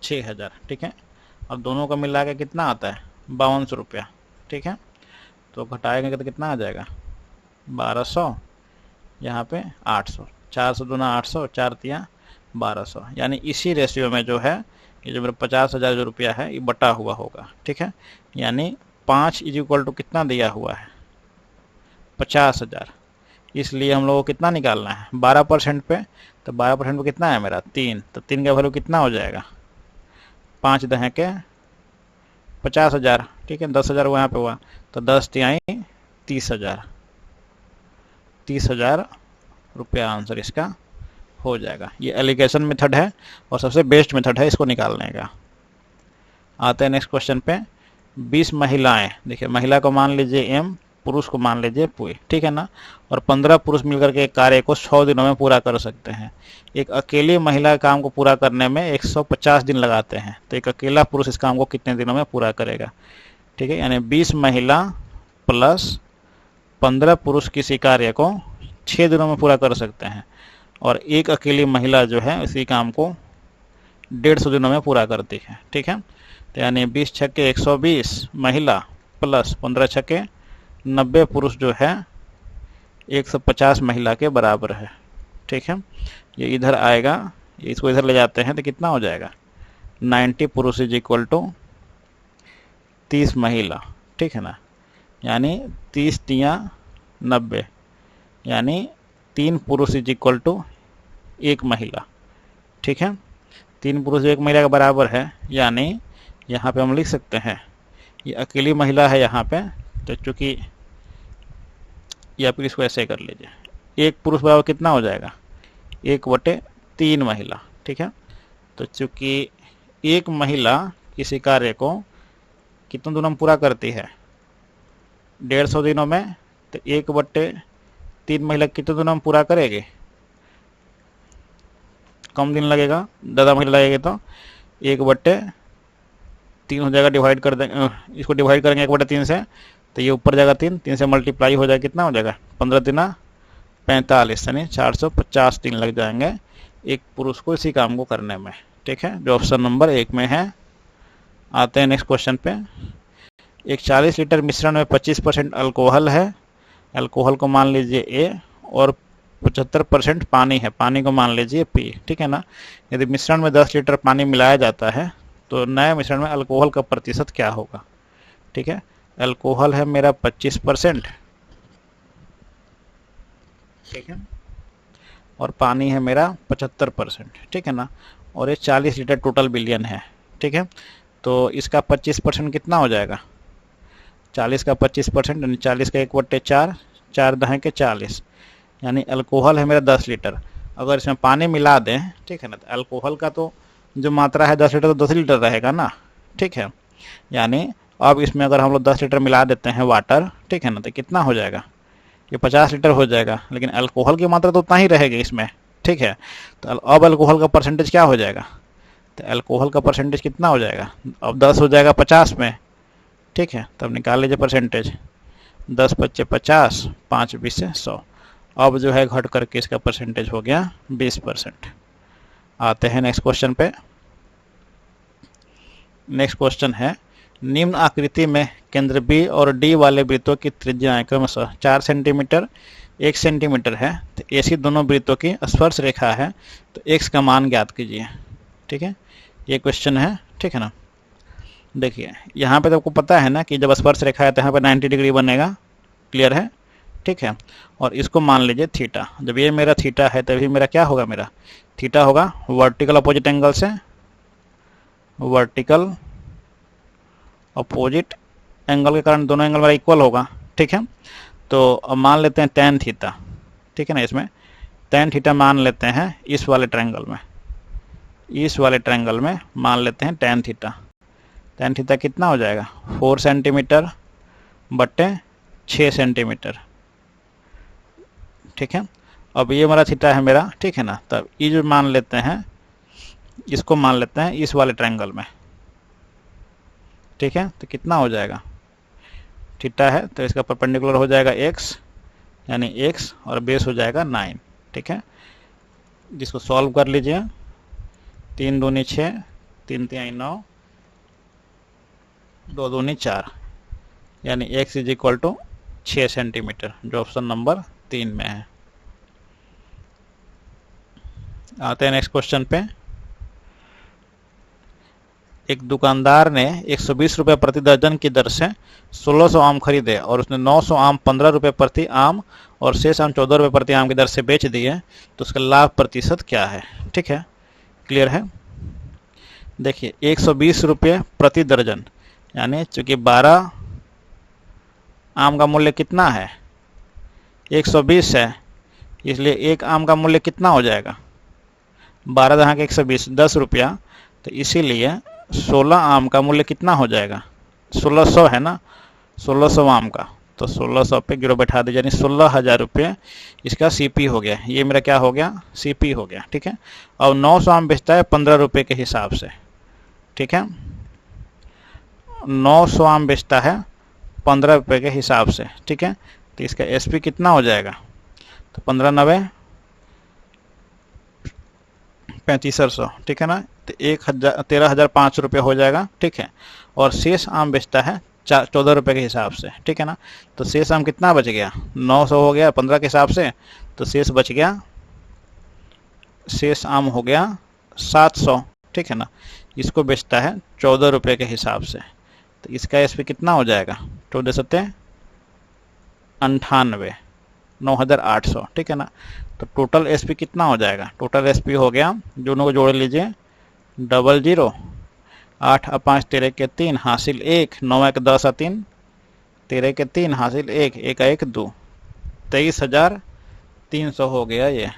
6,000। ठीक है, और दोनों का मिला के कितना आता है, 5200 रुपया। ठीक है, तो घटाएंगे तो कितना आ जाएगा, 1200, यहाँ पे 800, 400 दूना 800, 4 तिया 1200, यानी इसी रेशियो में जो है ये जो मेरा 50,000 जो रुपया है ये बटा हुआ होगा। ठीक है, यानी 5 इक्वल टू कितना दिया हुआ है, 50,000। इसलिए हम लोगों को कितना निकालना है, 12% पे, तो 12% पे कितना है मेरा 3, तो 3 का वैल्यू कितना हो जाएगा, 5 दहें के 50,000। ठीक है, 10,000 वहाँ पे हुआ, तो 10 तिहाई 30,000, 30,000 रुपया आंसर इसका हो जाएगा। ये एलिगेशन मेथड है और सबसे बेस्ट मेथड है इसको निकालने का। आते हैं नेक्स्ट क्वेश्चन पे। 20 महिलाएं, देखिए महिला को मान लीजिए एम, पुरुष को मान लीजिए पुई। ठीक है ना, और 15 पुरुष मिलकर के एक कार्य को 100 दिनों में पूरा कर सकते हैं। एक अकेली महिला काम को पूरा करने में 150 दिन लगाते हैं, तो एक अकेला पुरुष इस काम को कितने दिनों में पूरा करेगा। ठीक है, यानी 20 महिला प्लस 15 पुरुष किसी कार्य को 6 दिनों में पूरा कर सकते हैं, और एक अकेली महिला जो है इसी काम को 150 दिनों में पूरा करती है। ठीक है, तो यानी 20 छक्के 120 महिला प्लस 15 छक्के 90 पुरुष जो है 150 महिला के बराबर है। ठीक है, ये इधर आएगा, इसको इधर ले जाते हैं तो कितना हो जाएगा, 90 पुरुष इज इक्वल टू 30 महिला। ठीक है ना, यानी 30 तिया 90, यानी 3 पुरुष इज इक्वल टू 1 महिला। ठीक है, 3 पुरुष 1 महिला के बराबर है, यानी यहाँ पे हम लिख सकते हैं ये अकेली महिला है यहाँ पे, तो चूंकि या फिर इसको ऐसे कर लीजिए, 1 पुरुष बराबर कितना हो जाएगा, 1/3 महिला। ठीक है, तो चूंकि 1 महिला किसी कार्य को कितने दिनों में पूरा करती है, 150 दिनों में, तो 1/3 महिला कितने दिनों में पूरा करेगी, कम दिन लगेगा, ज़्यादा महिला लगेगी, तो 1/3 हो जाएगा, डिवाइड कर देंगे, इसको डिवाइड करेंगे 1/3 से, तो ये ऊपर जाएगा 3 से मल्टीप्लाई हो जाएगा, कितना हो जाएगा, 15 दिना 45, यानी 450 दिन लग जाएंगे एक पुरुष को इसी काम को करने में। ठीक है, जो ऑप्शन नंबर 1 में है। आते हैं नेक्स्ट क्वेश्चन पे। एक 40 लीटर मिश्रण में 25% अल्कोहल है, अल्कोहल को मान लीजिए ए, और 75% पानी है, पानी को मान लीजिए पी। ठीक है ना, यदि मिश्रण में 10 लीटर पानी मिलाया जाता है तो नए मिश्रण में अल्कोहल का प्रतिशत क्या होगा। ठीक है, अल्कोहल है मेरा 25%। ठीक है, और पानी है मेरा 75%। ठीक है ना, और ये 40 लीटर टोटल बिलियन है। ठीक है, तो इसका 25% कितना हो जाएगा, 40 का 25% यानी 40 का 1/4, 4 दहें के 40, यानी अल्कोहल है मेरा 10 लीटर। अगर इसमें पानी मिला दें, ठीक है ना, तो अल्कोहल का तो जो मात्रा है 10 लीटर, तो 10 लीटर रहेगा ना। ठीक है, यानी अब इसमें अगर हम लोग 10 लीटर मिला देते हैं वाटर, ठीक है ना, तो कितना हो जाएगा, ये 50 लीटर हो जाएगा, लेकिन अल्कोहल की मात्रा तो उतना ही रहेगी इसमें। ठीक है, तो अब अल्कोहल का परसेंटेज क्या हो जाएगा, तो अल्कोहल का परसेंटेज कितना हो जाएगा, अब 10 हो जाएगा 50 में। ठीक है, तब निकाल लीजिए परसेंटेज, 10 × 5 = 50, 5 × 20 = 100। अब जो है घट करके इसका परसेंटेज हो गया 20%। आते हैं नेक्स्ट क्वेश्चन पे। नेक्स्ट क्वेश्चन है, निम्न आकृति में केंद्र बी और डी वाले वृत्तों की त्रिज्याएं क्रमशः 4 सेंटीमीटर 1 सेंटीमीटर है, तो ऐसी दोनों वृत्तों की स्पर्श रेखा है, तो x का मान ज्ञात कीजिए। ठीक है, ये क्वेश्चन है। ठीक है ना, देखिए यहाँ पे तो आपको पता है ना कि जब स्पर्श रेखा है तो यहाँ पे 90 डिग्री बनेगा, क्लियर है। ठीक है। और इसको मान लीजिए थीटा। जब ये मेरा थीटा है तभी मेरा क्या होगा, मेरा थीटा होगा वर्टिकल अपोजिट एंगल से, वर्टिकल अपोजिट एंगल के कारण दोनों एंगल मेरा इक्वल होगा, ठीक है। तो अब मान लेते हैं tan थीटा, ठीक है ना। इसमें tan थीटा मान लेते हैं इस वाले ट्रायंगल में, इस वाले ट्रायंगल में मान लेते हैं tan थीटा। tan थीटा कितना हो जाएगा, 4 सेंटीमीटर बट्टे 6 सेंटीमीटर, ठीक है। अब ये मेरा थीटा है मेरा, ठीक है ना। तब ये जो मान लेते हैं, इसको मान लेते हैं इस वाले ट्रायंगल में, ठीक है। तो कितना हो जाएगा, थीटा है तो इसका परपेंडिकुलर हो जाएगा x, यानी x और बेस हो जाएगा 9, ठीक है। जिसको सॉल्व कर लीजिए, 3 दूनी 6, 3 तिहाई 9, 2 दूनी 4, यानी x is equal to 6 centimetre, जो ऑप्शन नंबर 3 में है। आते हैं नेक्स्ट क्वेश्चन पे। एक दुकानदार ने 120 रुपये प्रति दर्जन की दर से 1600 आम खरीदे और उसने 900 आम 15 रुपये प्रति आम और शेष आम 14 रुपये प्रति आम की दर से बेच दिए, तो उसका लाभ प्रतिशत क्या है, ठीक है। क्लियर है। देखिए 120 रुपये प्रति दर्जन, यानी चूंकि 12 आम का मूल्य कितना है, 120 है, इसलिए एक आम का मूल्य कितना हो जाएगा, 12 दहाँ के 120, 10 रुपया। तो इसीलिए 16 आम का मूल्य कितना हो जाएगा, 1600 है ना, 1600 आम का, तो 1600 पे 0 बैठा दीजिए, यानी 16,000 रुपये इसका सीपी हो गया। ये मेरा क्या हो गया, सीपी हो गया, ठीक है। और 900 आम बेचता है 15 रुपये के हिसाब से, ठीक है। 900 आम बेचता है 15 रुपये के हिसाब से, ठीक है। तो इसका एसपी कितना हो जाएगा, तो 15 9 3500, ठीक है ना। तो 13,500 रुपये हो जाएगा, ठीक है। और शेष आम बेचता है 14 रुपये के हिसाब से, ठीक है ना। तो शेष आम कितना बच गया, 900 हो गया 15 के हिसाब से, तो शेष बच गया, शेष आम हो गया 700, ठीक है ना। इसको बेचता है 14 रुपये के हिसाब से, तो इसका एसपी कितना हो जाएगा, 14 सत्ते 98, 9,800, ठीक है ना। तो टोटल एसपी कितना हो जाएगा, टोटल एसपी हो गया, दोनों को जोड़ लीजिए, 00, 8 और 5 13 के 3 हासिल 1, 9 1 10 और 3 13 के 3 हासिल 1, 1 1 2, 23,300 हो गया ये,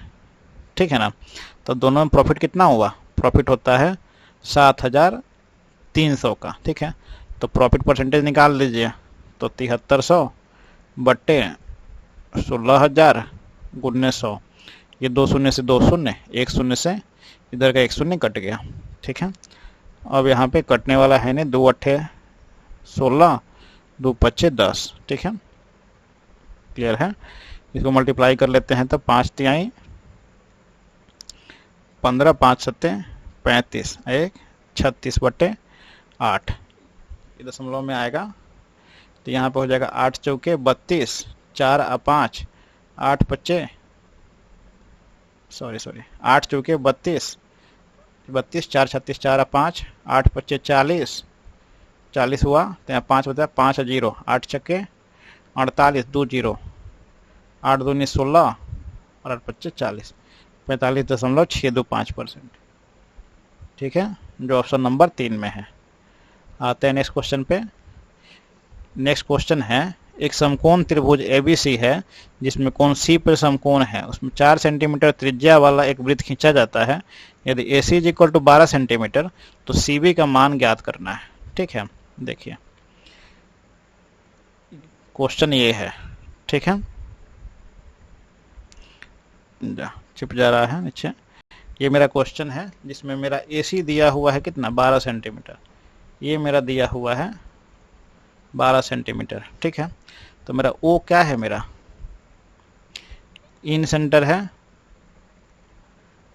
ठीक है ना। तो दोनों में प्रॉफिट कितना हुआ, प्रॉफिट होता है 7,300 का, ठीक है। तो प्रॉफिट परसेंटेज निकाल लीजिए, तो 7300 बट्टे 16,000 गुने 100, ये 2 शून्य से 2 शून्य, 1 शून्य से इधर का 1 शून्य कट गया, ठीक है। अब यहाँ पे कटने वाला है नहीं, 2 8 16, 2 5 10, ठीक है। क्लियर है। इसको मल्टीप्लाई कर लेते हैं तो 5 तिहाई 15, 5 सत्ते 35, 1 36 बट्टे 8, ये दशमलव में आएगा। तो यहाँ पे हो जाएगा 8 चौके 32, 4 और 5, 8 5 8 चौके 32, 32 4 36 4 और 5, 8 5 40, 40 हुआ, तो यहाँ 5 बता 5 0, 8 छक्के 48, 2 0, 8 दूनी 16 और 8 5 40, 45.625%, ठीक है, जो ऑप्शन नंबर 3 में है। आते हैं नेक्स्ट क्वेश्चन पे। नेक्स्ट क्वेश्चन है, एक समकोण त्रिभुज ABC है जिसमें कोण C पर समकोण है, उसमें 4 सेंटीमीटर त्रिज्या वाला एक वृत्त खींचा जाता है। यदि AC is equal to 12 centimetre तो CB का मान ज्ञात करना है, ठीक है। देखिए क्वेश्चन ये है, ठीक है, छिप जा रहा है नीचे। ये मेरा क्वेश्चन है जिसमें मेरा AC दिया हुआ है कितना, 12 सेंटीमीटर, ये मेरा दिया हुआ है 12 सेंटीमीटर, ठीक है। तो मेरा O क्या है, मेरा इन सेंटर है,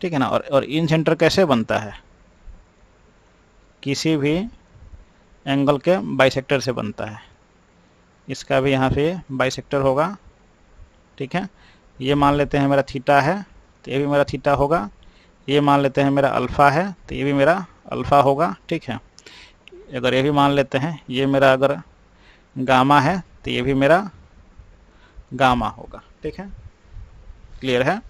ठीक है ना। और इन सेंटर कैसे बनता है, किसी भी एंगल के बाइसेक्टर से बनता है। इसका भी यहाँ पे बाइसेक्टर होगा, ठीक है। ये मान लेते हैं मेरा थीटा है, तो ये भी मेरा थीटा होगा। ये मान लेते हैं मेरा अल्फ़ा है, तो ये भी मेरा अल्फ़ा होगा, ठीक है। अगर ये भी मान लेते हैं, ये मेरा अगर गामा है तो ये भी मेरा गामा होगा। ठीक है, क्लियर है।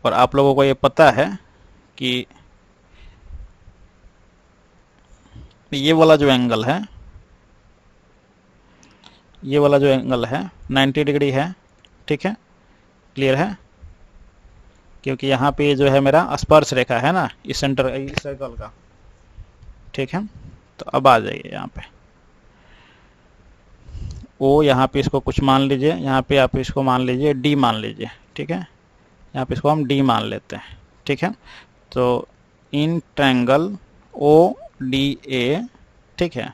और आप लोगों को ये पता है कि ये वाला जो एंगल है, ये वाला जो एंगल है 90 डिग्री है। ठीक है, क्लियर है, क्योंकि यहाँ पे जो है मेरा स्पर्श रेखा है ना इस सेंटर इस सर्कल का। ठीक है, तो अब आ जाइए यहाँ पे ओ, यहाँ पे इसको कुछ मान लीजिए, यहाँ पे आप इसको मान लीजिए डी मान लीजिए। ठीक है, यहाँ पे इसको हम डी मान लेते हैं। ठीक है, तो in triangle O D A, ठीक है,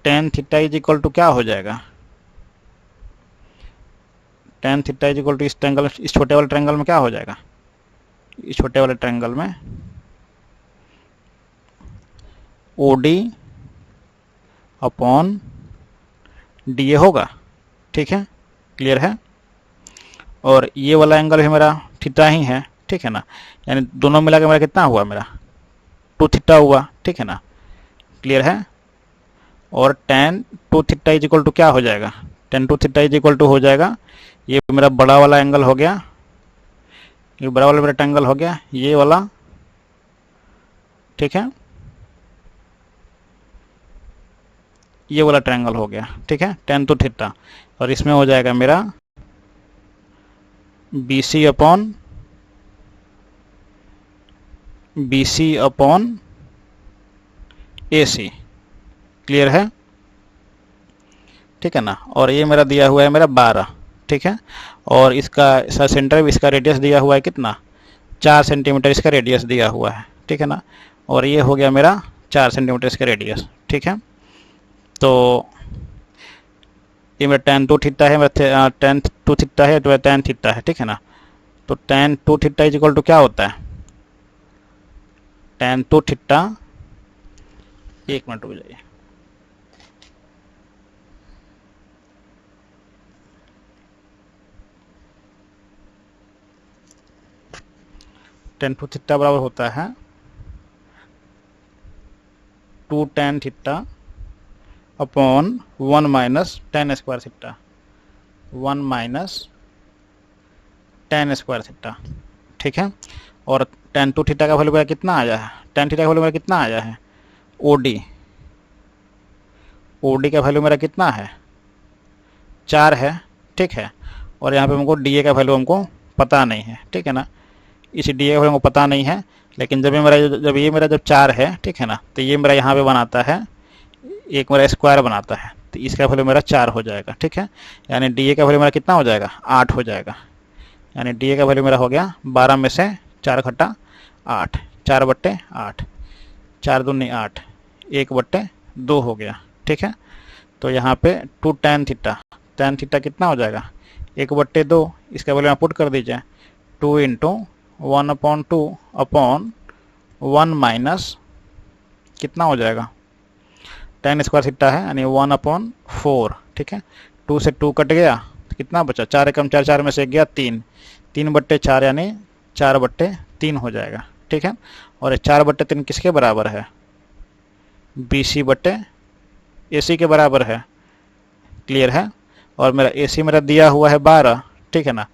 tan theta is equal to क्या हो जाएगा, tan theta is equal to इस ट्रायंगल, इस छोटे वाले ट्रायंगल में क्या हो जाएगा, इस छोटे वाले ट्रायंगल में O D upon D A होगा। ठीक है, क्लियर है। और ये वाला एंगल भी मेरा थीटा ही है। ठीक है ना, यानी दोनों मिला के मेरा कितना हुआ, मेरा 2 थीटा हुआ। ठीक है ना, क्लियर है। और tan 2 theta is equal to क्या हो जाएगा, tan 2 theta is equal to हो जाएगा, ये मेरा बड़ा वाला एंगल हो गया, ये बड़ा वाला मेरा ट्रायंगल हो गया, ये वाला। ठीक है, ये वाला ट्रायंगल हो गया। ठीक है, tan 2 थीटा, और इसमें हो जाएगा मेरा BC अपॉन AC। क्लियर है, ठीक है ना। और ये मेरा दिया हुआ है मेरा 12। ठीक है, और इसका सेंटर, इसका रेडियस दिया हुआ है कितना, 4 सेंटीमीटर इसका रेडियस दिया हुआ है। ठीक है ना, और ये हो गया मेरा 4 सेंटीमीटर इसका रेडियस। ठीक है, तो ये मेरा tan 2 थीटा है, मेरा tan 2 थीटा है, तो tan थीटा है। ठीक है ना, तो tan 2 theta is equal to क्या होता है, tan 2 थीटा, एक मिनट रुक जाइए, tan 2 थीटा बराबर होता है 2 tan theta upon 1 minus tan square theta, 1 minus tan square theta. ठीक है, और tan 2 थीटा का वैल्यू मेरा कितना आया है, tan थीटा का वैल्यू मेरा कितना आया है, ओडी का वैल्यू मेरा कितना है, 4 है। ठीक है, और यहाँ पे हमको डी ए का वैल्यू हमको पता नहीं है। ठीक है ना, इस डी ए का वैल्यू हमको पता नहीं है, लेकिन जब ये मेरा जब 4 है, ठीक है ना, तो ये मेरा यहाँ पे बनाता है, एक मेरा स्क्वायर बनाता है, तो इसका वैल्यू मेरा 4 हो जाएगा। ठीक है, यानी डी ए का वैल्यू मेरा कितना हो जाएगा, 8 हो जाएगा। यानी डी ए का वैल्यू मेरा हो गया 12 में से 4 घटा 8, 4/8, 4 दूनी 8, 1/2 हो गया। ठीक है, तो यहाँ पे 2 tan थीटा कितना हो जाएगा, 1/2, इसका वैल्यू आप पुट कर दीजिए, 2 इंटू 1/2 अपॉन 1 माइनस कितना हो जाएगा, tan स्क्वायर थीटा है, यानी 1/4। ठीक है, 2 से 2 कट गया, तो कितना बचा, 4 एकम 4, 4 में से गया 3, 3/4 यानी 4/3 हो जाएगा। ठीक है, और 4/3 किसके बराबर है, BC/AC के बराबर है। क्लियर है, और मेरा AC मेरा दिया हुआ है 12। ठीक है ना,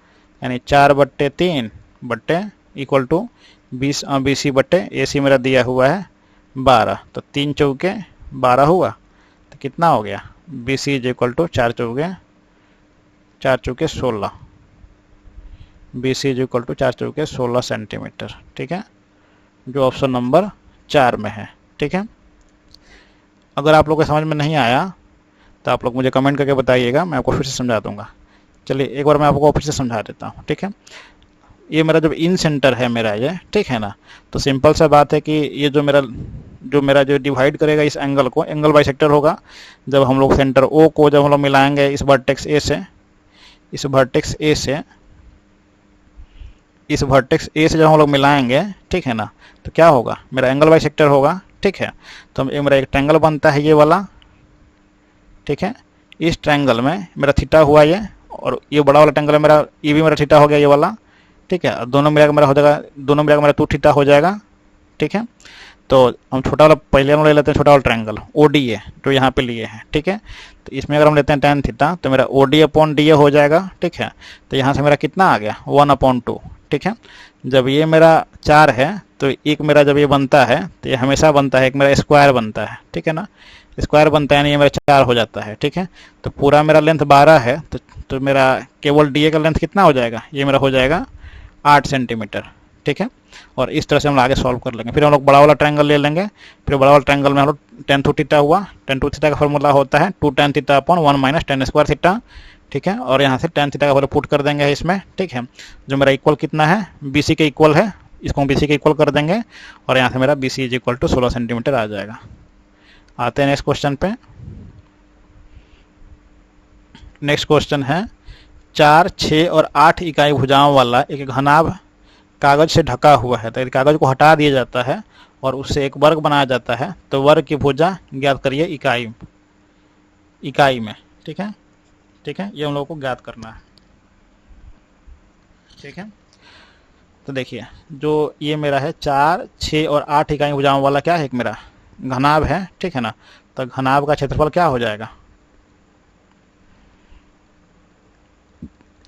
यानी 4/3 इक्वल टू BC/AC मेरा दिया हुआ है 12, तो 3 चौके 12 हुआ, तो कितना हो गया, BC इज इक्वल टू 4 चौके 16, BC इज इक्वल टू 4 चौके 16 सेंटीमीटर। ठीक है, जो ऑप्शन नंबर 4 में है। ठीक है, अगर आप लोग को समझ में नहीं आया तो आप लोग मुझे कमेंट करके बताइएगा, मैं आपको फिर से समझा दूंगा। चलिए एक बार मैं आपको फिर से समझा देता हूँ। ठीक है, ये मेरा जब इन सेंटर है मेरा ये, ठीक है ना, तो सिंपल सा बात है कि ये जो मेरा जो डिवाइड करेगा इस एंगल को, एंगल बाइसेक्टर होगा। जब हम लोग सेंटर ओ को जब हम लोग मिलाएंगे इस वर्टेक्स ए से, जब हम लोग मिलाएंगे, ठीक है ना, तो क्या होगा, मेरा एंगल बाइसेक्टर होगा। ठीक है, तो मेरा एक ट्रायंगल बनता है ये वाला। ठीक है, इस ट्रायंगल में मेरा थीटा हुआ ये, और ये बड़ा वाला ट्रायंगल है मेरा, ये भी मेरा थीटा हो गया ये वाला। ठीक है, दोनों मिला के मेरा हो जाएगा, दोनों मिला के मेरा 2 थीटा हो जाएगा। ठीक है, तो हम छोटा वाला पहले वाला ले लेते हैं, छोटा वाला ट्रायंगल ODA जो यहाँ पे लिए हैं। ठीक है, तो इसमें अगर हम लेते हैं tan थीटा तो मेरा OD अपॉन DA हो जाएगा, ठीक है। तो यहाँ से मेरा कितना आ गया 1/2, ठीक है। जब ये मेरा 4 है तो एक मेरा जब ये बनता है तो ये हमेशा बनता है, एक मेरा स्क्वायर बनता है, ठीक है ना। स्क्वायर बनता है यानी ये मेरा 4 हो जाता है, ठीक है। तो पूरा मेरा लेंथ 12 है तो मेरा केवल DA का लेंथ कितना हो जाएगा, ये मेरा हो जाएगा 8 सेंटीमीटर, ठीक है। और इस तरह से हम आगे सॉल्व कर लेंगे। फिर हम लोग बड़ा वाला ट्रायंगल ले लेंगे। फिर बड़ा वाला ट्रायंगल में हम लोग tan थीटा हुआ, tan थीटा का फॉर्मूला होता है 2 tan theta upon 1 minus tan square theta, ठीक है। और यहाँ से tan थीटा का वैल्यू पुट कर देंगे इसमें, ठीक है। जो मेरा इक्वल कितना है, BC के इक्वल है, इसको BC के इक्वल कर देंगे और यहाँ से मेरा BC is equal to 16 centimetre आ जाएगा। आते हैं नेक्स्ट क्वेश्चन पे। नेक्स्ट क्वेश्चन है 4, 6 और 8 इकाई भुजाओं वाला एक घनाभ कागज से ढका हुआ है। तो कागज को हटा दिया जाता है और उससे एक वर्ग बनाया जाता है। तो वर्ग की भुजा ज्ञात करिए इकाई में, ठीक है, ठीक है। ये हम लोगों को ज्ञात करना है, ठीक है। तो देखिए जो ये मेरा है 4, 6 और 8 इकाई भुजाओं वाला क्या है, एक मेरा घनाभ है, ठीक है ना। तो घनाभ का क्षेत्रफल क्या हो जाएगा,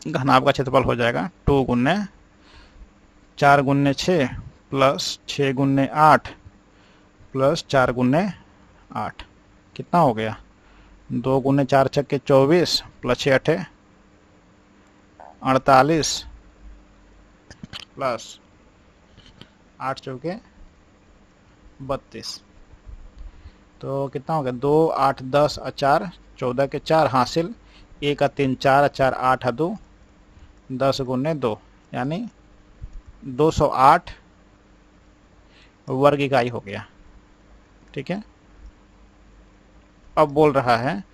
घनाभ का क्षेत्रफल हो जाएगा 2 गुने 4 गुने 6 प्लस 6 गुने 8 प्लस 4 गुने 8, कितना हो गया 2 गुने 4 छक्के 24 प्लस 6 अठे 48 प्लस 8 चौके 32। तो कितना हो गया 2, 8, 10 और 4 14 के 4 हासिल 1 और 3 4 4 8 2 10 गुने 2 यानी 208 वर्ग इकाई हो गया, ठीक है। अब बोल रहा है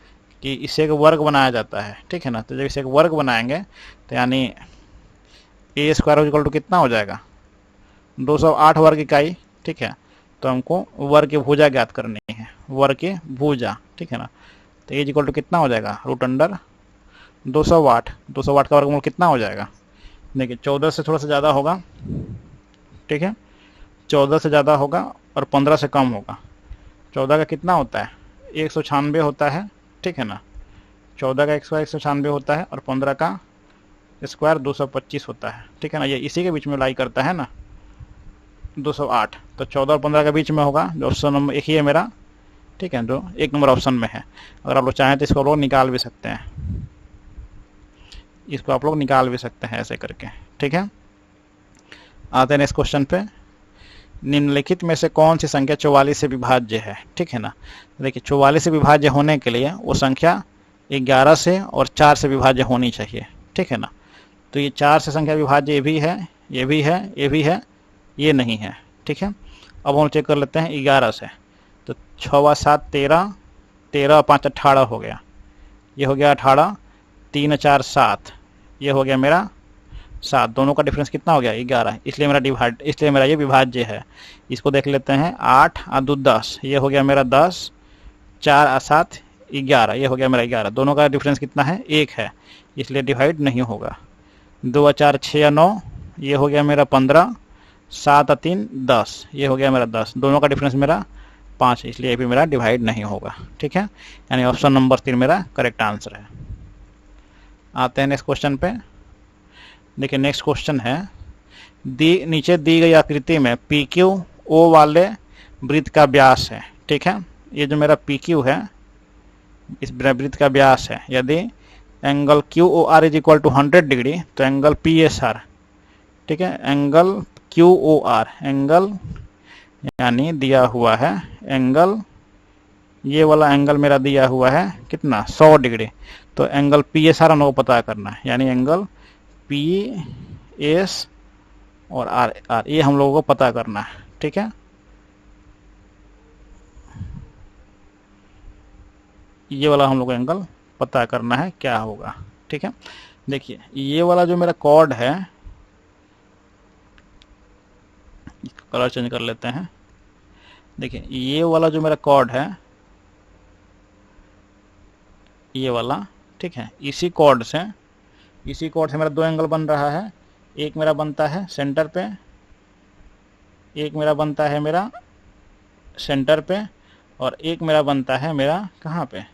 कि इसे एक वर्ग बनाया जाता है, ठीक है ना। तो जब इसे एक वर्ग बनाएंगे तो यानी ए स्क्वायर इक्वल टू कितना हो जाएगा 208 वर्ग इकाई, ठीक है। तो हमको वर्ग की भुजा ज्ञात करनी है, वर्ग की भुजा, ठीक है ना। तो ए इक्वल टू कितना हो जाएगा रूट अंडर 208 का वर्गमूल कितना हो जाएगा, देखिए 14 से थोड़ा सा ज़्यादा होगा, ठीक है। 14 से ज़्यादा होगा और 15 से कम होगा। 14 का कितना होता है 196 होता है, ठीक है ना। 14 का स्क्वायर 196 होता है और 15 का स्क्वायर 225 होता है, ठीक है ना। ये इसी के बीच में लाई करता है ना 208। तो 14 और 15 के बीच में होगा, जो ऑप्शन नंबर एक ही है मेरा, ठीक है, जो 1 नंबर ऑप्शन में है। अगर आप लोग चाहें तो इसको लोग निकाल भी सकते हैं, इसको आप लोग निकाल भी सकते हैं ऐसे करके, ठीक है। आते हैं नेक्स्ट क्वेश्चन पे। निम्नलिखित में से कौन सी संख्या 44 से विभाज्य है, ठीक है ना। देखिए 44 से विभाज्य होने के लिए वो संख्या 11 से और 4 से विभाज्य होनी चाहिए, ठीक है ना। तो ये 4 से संख्या विभाज्य ये भी है, ये भी है, ये भी है, ये नहीं है, ठीक है। अब हम चेक कर लेते हैं 11 से। तो 6 व 7 13, 13 और 5 18 हो गया, ये हो गया 18, 3 और 4 7, ये हो गया मेरा 7, दोनों का डिफरेंस कितना हो गया 11, इसलिए मेरा ये विभाज्य है। इसको देख लेते हैं 8 और 2 10, ये हो गया मेरा 10, 4 और 7 11, ये हो गया मेरा 11, दोनों का डिफरेंस कितना है 1 है, इसलिए डिवाइड नहीं होगा। 2 और 4 6 और 9, ये हो गया मेरा 15, 7 और 3 10, ये हो गया मेरा 10, दोनों का डिफरेंस मेरा 5 है, इसलिए ये भी मेरा डिवाइड नहीं होगा, ठीक है। यानी ऑप्शन नंबर 3 मेरा करेक्ट आंसर है। आते हैं नेक्स्ट क्वेश्चन पे। देखिए नेक्स्ट क्वेश्चन है नीचे दी गई आकृति में PQO वाले वृत्त का व्यास है, ठीक है। ये जो मेरा PQ है इस वृत्त का व्यास है। यदि angle QOR is equal to 100 degree तो एंगल PSR, ठीक है, एंगल QOR एंगल यानी दिया हुआ है एंगल, ये वाला एंगल मेरा दिया हुआ है कितना 100 डिग्री। तो एंगल PSR हम लोग को पता करना है, यानी एंगल PS और R ये हम लोगों को पता करना है, ठीक है। ये वाला हम लोग को एंगल पता करना है क्या होगा, ठीक है। देखिए ये वाला जो मेरा कॉर्ड है, कलर चेंज कर लेते हैं। देखिए ये वाला जो मेरा कॉर्ड है, ये वाला, ठीक है, इसी कॉर्ड से मेरा दो एंगल बन रहा है। एक मेरा बनता है सेंटर पे, एक मेरा बनता है मेरा सेंटर पे, और एक मेरा बनता है मेरा कहाँ पे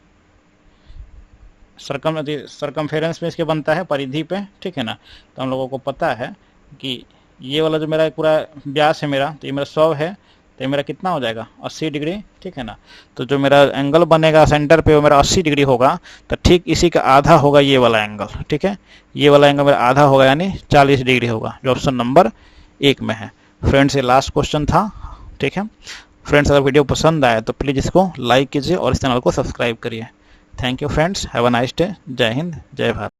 सरकमफेरेंस में इसके बनता है परिधि पे, ठीक है ना। तो हम लोगों को पता है कि ये वाला जो मेरा पूरा व्यास है मेरा, तो ये मेरा 100 है, तो ये मेरा कितना हो जाएगा 80 डिग्री, ठीक है ना। तो जो मेरा एंगल बनेगा सेंटर पे वो मेरा 80 डिग्री होगा, तो ठीक इसी का आधा होगा ये वाला एंगल, ठीक है। ये वाला एंगल मेरा आधा होगा यानी 40 डिग्री होगा, जो ऑप्शन नंबर 1 में है। फ्रेंड्स ये लास्ट क्वेश्चन था, ठीक है। फ्रेंड्स अगर वीडियो पसंद आए तो प्लीज़ इसको लाइक कीजिए और इस चैनल को सब्सक्राइब करिए। Thank you friends, have a nice day. जय हिंद, जय भारत।